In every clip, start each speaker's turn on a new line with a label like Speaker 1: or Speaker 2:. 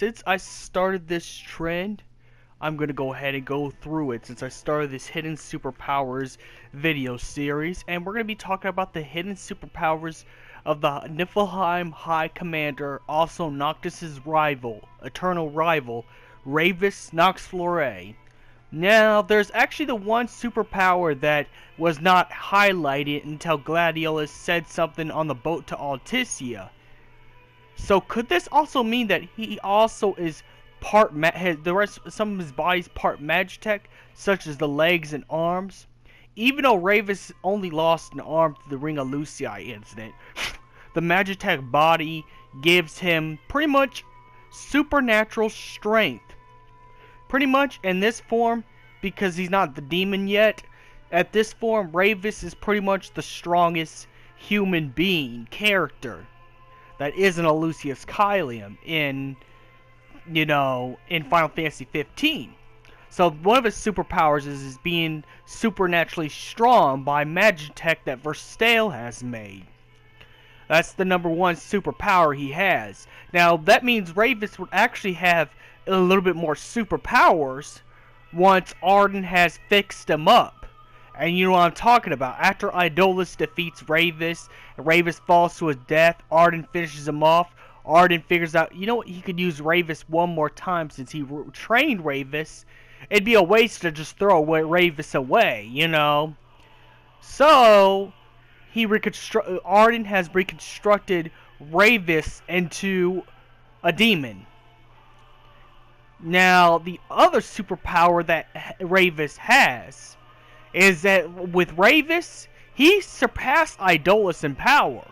Speaker 1: since I started this trend, I'm going to go ahead and go through it since I started this hidden superpowers video series, and we're going to be talking about the hidden superpowers of the Niflheim High Commander, also Noctis's rival, eternal rival, Ravus Nox Fluret. Now, there's actually the one superpower that was not highlighted until Gladiolus said something on the boat to Alticia. So could this also mean that he also is part some of his body's part Magitech, such as the legs and arms? Even though Ravus only lost an arm to the Ring of Lucii incident, the Magitech body gives him pretty much supernatural strength. Pretty much in this form, because he's not the demon yet, at this form, Ravus is pretty much the strongest human being character that isn't a Lucius Caelum in Final Fantasy 15. So one of his superpowers is being supernaturally strong by Magitech that Verstale has made. That's the number one superpower he has. Now that means Ravus would actually have a little bit more superpowers once Arden has fixed him up. And you know what I'm talking about. After Idolus defeats Ravus, and Ravus falls to his death, Arden finishes him off. Arden figures out, you know what, he could use Ravus one more time since he trained Ravus. It'd be a waste to just throw Ravus away, you know. So Arden has reconstructed Ravus into a demon. Now, the other superpower that Ravus has is that with Ravus, he surpassed Idolus in power.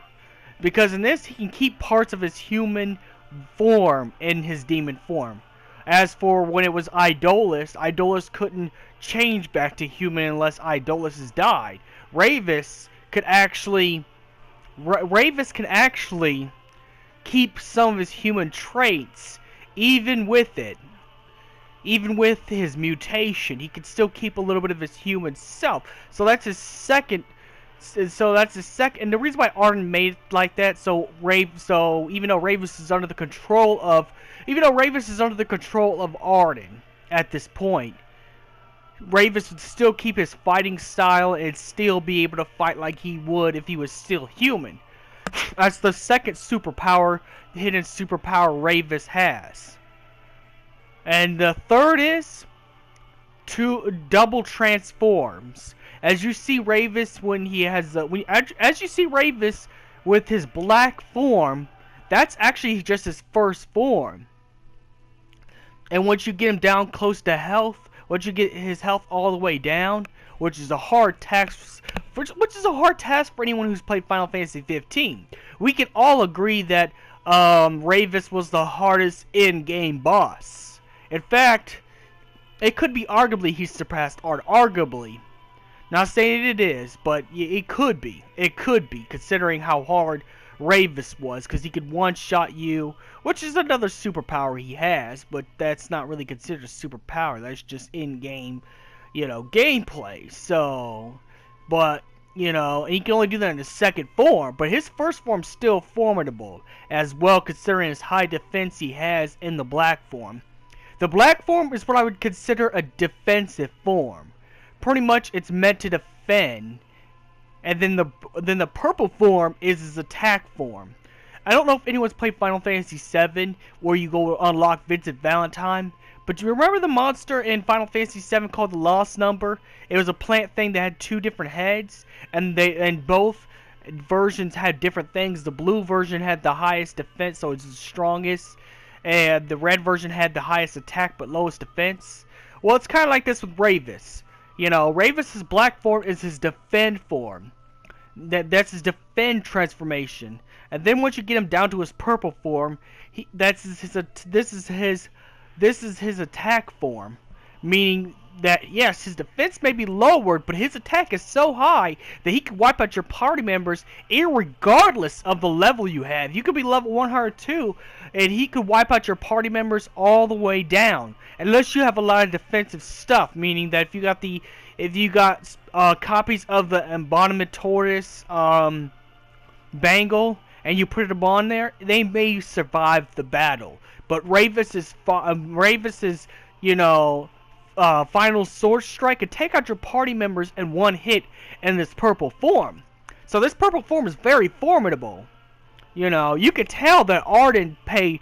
Speaker 1: Because in this, he can keep parts of his human form in his demon form. As for when it was Idolus, Idolus couldn't change back to human unless Idolus has died. Ravus can actually keep some of his human traits even with it. Even with his mutation, he can still keep a little bit of his human self. So that's his second. And the reason why Arden made it like that, even though Ravus is under the control of Arden at this point, Ravus would still keep his fighting style and still be able to fight like he would if he was still human. That's the second superpower, hidden superpower Ravus has. And the third is to double transforms. As you see Ravus when he has as you see Ravus with his black form, that's actually just his first form. And once you get him down close to health, once you get his health all the way down, which is a hard task for anyone who's played Final Fantasy 15. We can all agree that Ravus was the hardest in-game boss. In fact, it could be arguably he surpassed Arden. Arguably. Not saying it is, but it could be. It could be, considering how hard Ravus was, because he could one-shot you, which is another superpower he has, but that's not really considered a superpower. That's just in-game, gameplay. So, but, he can only do that in his second form, but his first form's still formidable, as well, considering his high defense he has in the black form. The black form is what I would consider a defensive form. Pretty much it's meant to defend. And then the purple form is his attack form. I don't know if anyone's played Final Fantasy VII where you go unlock Vincent Valentine, but do you remember the monster in Final Fantasy VII called the Lost Number? It was a plant thing that had two different heads, and both versions had different things. The blue version had the highest defense, so it's the strongest. And the red version had the highest attack but lowest defense. Well, it's kind of like this with Ravus. Ravus' black form is his defend form. That's his defend transformation. And then once you get him down to his purple form, this is his attack form. Meaning that, yes, his defense may be lowered, but his attack is so high that he can wipe out your party members irregardless of the level you have. You could be level 102, and he could wipe out your party members all the way down. Unless you have a lot of defensive stuff, meaning that if you got copies of the Embodiment bangle, and you put them on there, they may survive the battle. But Ravus's, you know, final sword strike could take out your party members in one hit in this purple form. So this purple form is very formidable. You know, you could tell that Arden paid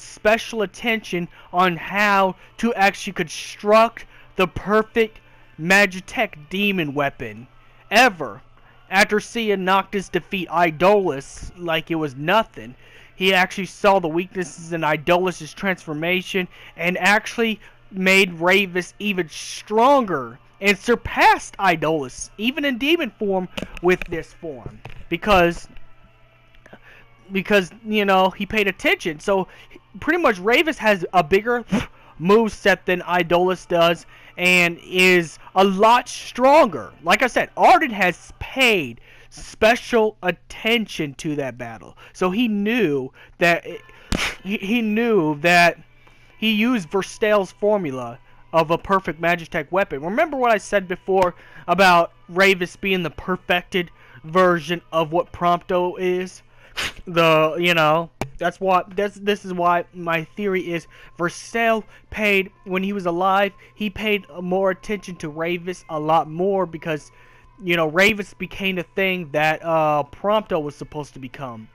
Speaker 1: special attention on how to actually construct the perfect Magitech demon weapon ever. After seeing Noctis defeat Idolus like it was nothing, he actually saw the weaknesses in Idolus' transformation and actually made Ravus even stronger and surpassed Idolus, even in demon form, with this form. Because you know, he paid attention. So pretty much Ravus has a bigger moveset than Idolus does and is a lot stronger. Like I said, Arden has paid special attention to that battle. So he knew that he used Verstell's formula of a perfect Magitech weapon. Remember what I said before about Ravus being the perfected version of what Prompto is? This is why my theory is Verstell paid, when he was alive, he paid more attention to Ravus a lot more because, you know, Ravus became the thing that Prompto was supposed to become.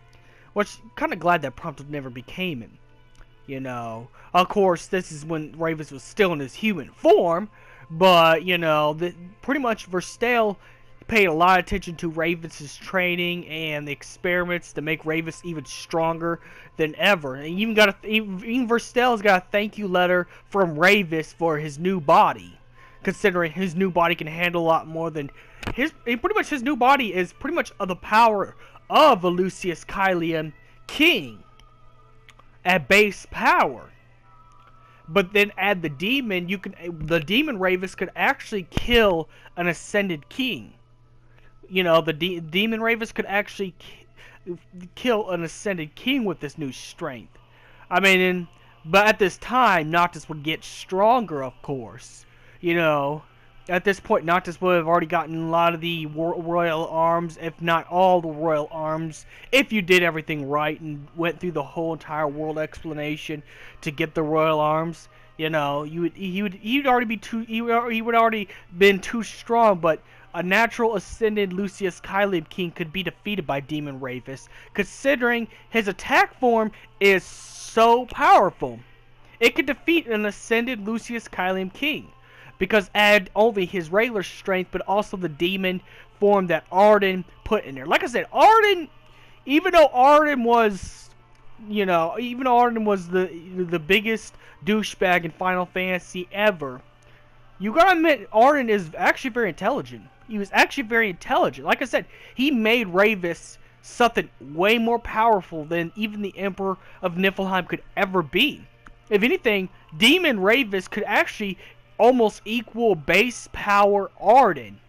Speaker 1: Which, kind of glad that Prompto never became him. You know, of course, this is when Ravus was still in his human form, but, you know, pretty much Verstell paid a lot of attention to Ravus' training and the experiments to make Ravus even stronger than ever. And even Verstell's got a thank you letter from Ravus for his new body, considering his new body can handle a lot more than his new body is pretty much of the power of a Lucius Caelian king at base power. But then add the demon, the demon Ravus could actually kill an ascended king. You know, the demon Ravus could actually kill an ascended king with this new strength. I mean, but at this time, Noctis would get stronger, of course. You know, at this point, Noctis would have already gotten a lot of the royal arms, if not all the royal arms, if you did everything right and went through the whole entire world explanation to get the royal arms. You know, he would already been too strong, but a natural ascended Lucius Caelian king could be defeated by Demon Ravus, considering his attack form is so powerful. It could defeat an ascended Lucius Caelian king, because add only his regular strength, but also the demon form that Arden put in there. Like I said, Arden, even though Arden was the biggest douchebag in Final Fantasy ever, you gotta admit, Arden is actually very intelligent. He was actually very intelligent. Like I said, he made Ravus something way more powerful than even the Emperor of Niflheim could ever be. If anything, Demon Ravus could actually almost equal base power Arden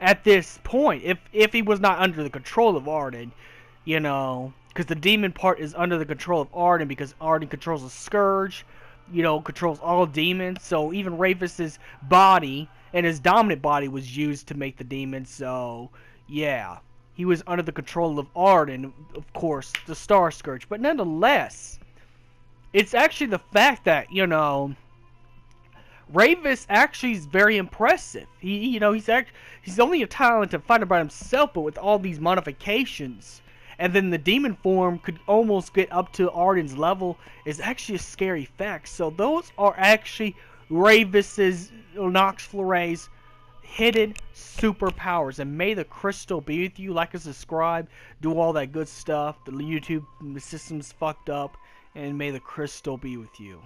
Speaker 1: at this point, if he was not under the control of Arden, you know, because the demon part is under the control of Arden, because Arden controls the Scourge, you know, controls all demons. So even Ravus's body and his dominant body was used to make the demons. So yeah, he was under the control of Arden, of course, the Star Scourge. But nonetheless, it's actually the fact that, you know, Ravus actually is very impressive. He's only a talented fighter by himself, but with all these modifications, and then the demon form could almost get up to Arden's level, is actually a scary fact. So those are actually Ravus's, Nox Fluret's hidden superpowers. And may the crystal be with you. Like and subscribe, do all that good stuff. The YouTube system's fucked up, and may the crystal be with you.